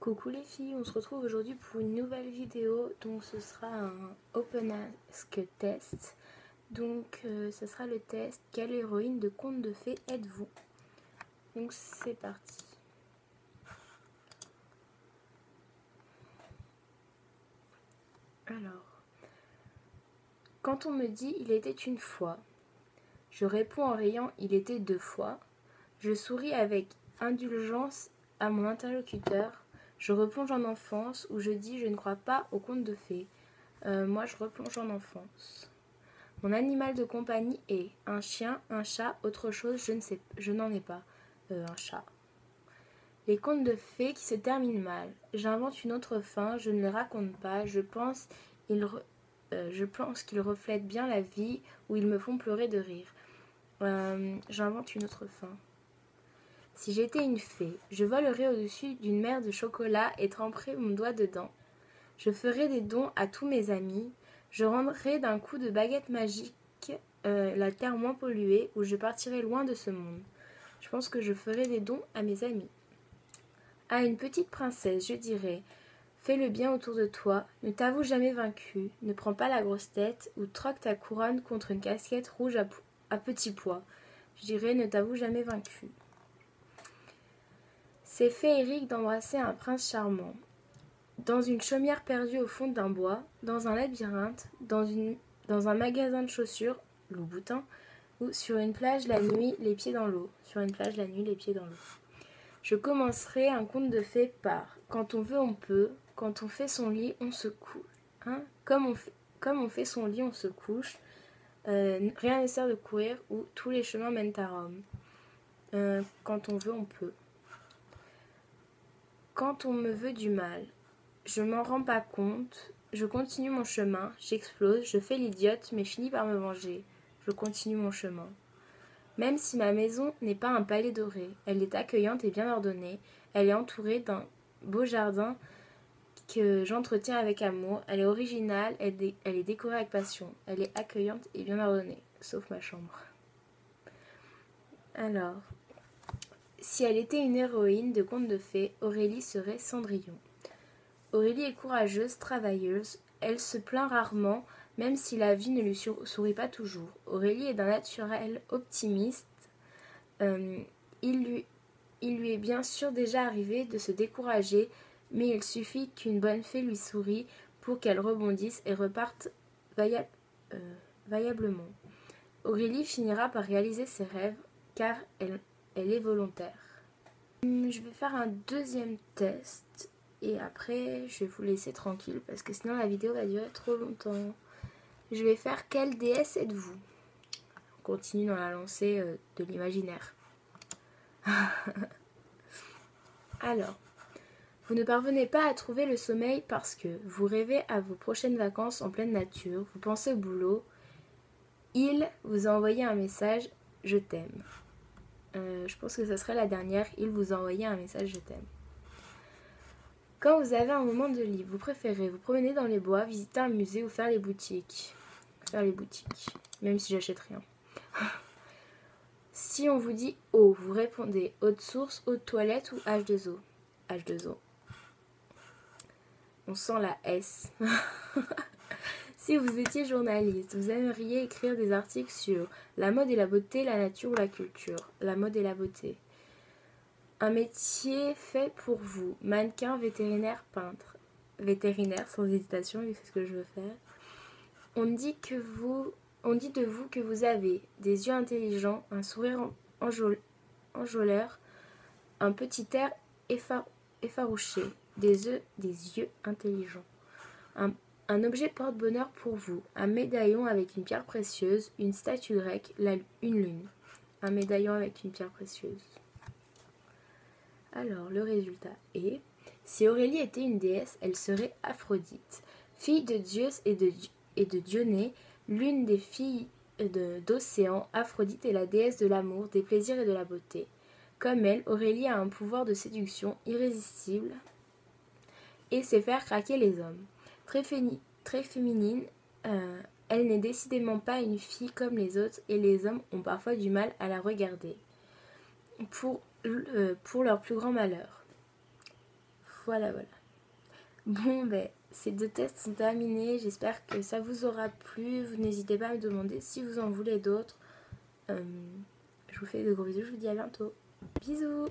Coucou les filles, on se retrouve aujourd'hui pour une nouvelle vidéo, donc ce sera un Open Ask test. Donc ce sera le test quelle héroïne de conte de fées êtes-vous? Donc c'est parti. Alors, quand on me dit il était une fois, je réponds en riant il était deux fois. Je souris avec indulgence à mon interlocuteur. Je replonge en enfance où je dis je ne crois pas aux contes de fées. Moi je replonge en enfance. Mon animal de compagnie est un chien, un chat, autre chose, je n'en ai pas. Un chat. Les contes de fées qui se terminent mal. J'invente une autre fin, je ne les raconte pas, je pense qu'ils reflètent bien la vie ou ils me font pleurer de rire. J'invente une autre fin. Si j'étais une fée, je volerais au-dessus d'une mer de chocolat et tremperais mon doigt dedans. Je ferais des dons à tous mes amis. Je rendrais d'un coup de baguette magique la terre moins polluée ou je partirais loin de ce monde. Je pense que je ferais des dons à mes amis. À une petite princesse, je dirais « Fais le bien autour de toi, ne t'avoue jamais vaincue, ne prends pas la grosse tête ou troque ta couronne contre une casquette rouge à petits pois. » Je dirais « Ne t'avoue jamais vaincue. » C'est féerique d'embrasser un prince charmant. Dans une chaumière perdue au fond d'un bois, dans un labyrinthe, dans un magasin de chaussures, Louboutin, ou sur une plage la nuit, les pieds dans l'eau. Sur une plage la nuit, les pieds dans l'eau. Je commencerai un conte de fées par quand on veut, on peut, quand on fait son lit, on se couche. Hein, comme on fait son lit, on se couche. Rien ne sert de courir ou tous les chemins mènent à Rome. Quand on veut, on peut. Quand on me veut du mal, je m'en rends pas compte, je continue mon chemin, j'explose, je fais l'idiote, mais finis par me venger. Je continue mon chemin. Même si ma maison n'est pas un palais doré, elle est accueillante et bien ordonnée, elle est entourée d'un beau jardin que j'entretiens avec amour, elle est originale, elle est décorée avec passion, elle est accueillante et bien ordonnée, sauf ma chambre. Alors, si elle était une héroïne de conte de fées, Aurélie serait Cendrillon. Aurélie est courageuse, travailleuse, elle se plaint rarement, même si la vie ne lui sourit pas toujours. Aurélie est d'un naturel optimiste. Il lui est bien sûr déjà arrivé de se décourager, mais il suffit qu'une bonne fée lui sourie pour qu'elle rebondisse et reparte vaillablement. Aurélie finira par réaliser ses rêves, car elle est volontaire. Je vais faire un deuxième test. Et après, je vais vous laisser tranquille parce que sinon la vidéo va durer trop longtemps. Je vais faire quelle déesse êtes-vous? On continue dans la lancée de l'imaginaire. Alors, vous ne parvenez pas à trouver le sommeil parce que vous rêvez à vos prochaines vacances en pleine nature, vous pensez au boulot. Il vous a envoyé un message « Je t'aime ». Je pense que ce serait la dernière. Il vous a envoyé un message « Je t'aime ». Quand vous avez un moment de libre, vous préférez vous promener dans les bois, visiter un musée ou faire les boutiques. Même si j'achète rien. Si on vous dit eau, vous répondez eau de source, eau de toilette ou H2O. H2O. On sent la S. Si vous étiez journaliste, vous aimeriez écrire des articles sur la mode et la beauté, la nature ou la culture. La mode et la beauté. Un métier fait pour vous. Mannequin, vétérinaire, peintre. Vétérinaire, sans hésitation, vu que c'est ce que je veux faire. On dit de vous que vous avez des yeux intelligents, un sourire enjôleur, un petit air effarouché, des yeux intelligents. Un objet porte-bonheur pour vous, un médaillon avec une pierre précieuse, une statue grecque, une lune. Un médaillon avec une pierre précieuse. Alors, le résultat est, si Aurélie était une déesse, elle serait Aphrodite, fille de Zeus et de Dionée, l'une des filles d'Océan. Aphrodite est la déesse de l'amour, des plaisirs et de la beauté. Comme elle, Aurélie a un pouvoir de séduction irrésistible et sait faire craquer les hommes. Très féminine, elle n'est décidément pas une fille comme les autres et les hommes ont parfois du mal à la regarder. Pour leur plus grand malheur. Voilà, voilà. Bon, ben, ces 2 tests sont terminés. J'espère que ça vous aura plu. Vous n'hésitez pas à me demander si vous en voulez d'autres. Je vous fais de gros bisous. Je vous dis à bientôt. Bisous!